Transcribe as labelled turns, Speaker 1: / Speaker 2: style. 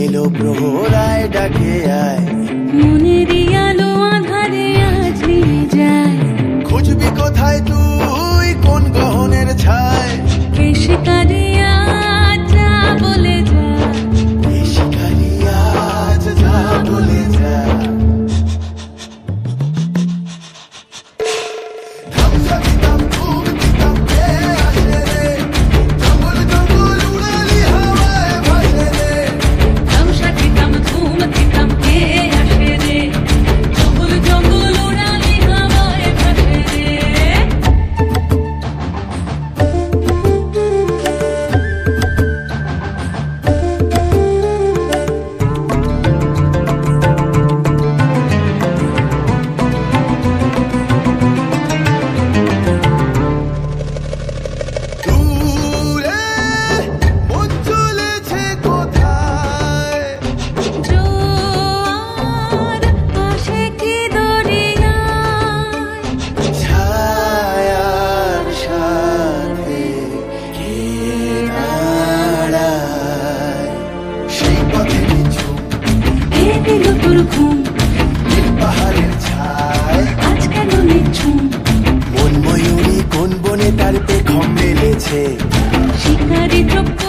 Speaker 1: এলো প্রহরায় ডাকে আয়,
Speaker 2: মনেরই আলো আধারে আজ নিয়ে যায়।
Speaker 1: খুঁজবি কোথায় তুই কোন গহনের ছায়,
Speaker 2: কে শিকারি আজ যা বলে যা,
Speaker 1: এই শিকারি আজ যা বলে যা। ধামসা দিতাম ধুম দিতাম কে আসে রে, জঙ্গল জঙ্গল উড়ালি হাওয়ায় ভাসে রে।
Speaker 2: তামসা দিতাম ধুম দিতাম কে আসে রে, জঙ্গল জঙ্গল উড়ালি হাওয়ায় ভাসে রে।
Speaker 1: দূরে মন চলেছে কোথায়,
Speaker 2: জোয়ার আসে কি দরিয়ায়,
Speaker 1: ছায়ার সাথে কে দাঁড়ায়। সেই পথে নিঝুম
Speaker 2: এ দিল তোর ঘুম,
Speaker 1: নীল পাহাড়ের ছায়,
Speaker 2: আজ কেন নিঝুম।
Speaker 1: মন ময়ূরী কোন বনে তার পেখম মেলেছে।
Speaker 2: শিকারি দ্রব্য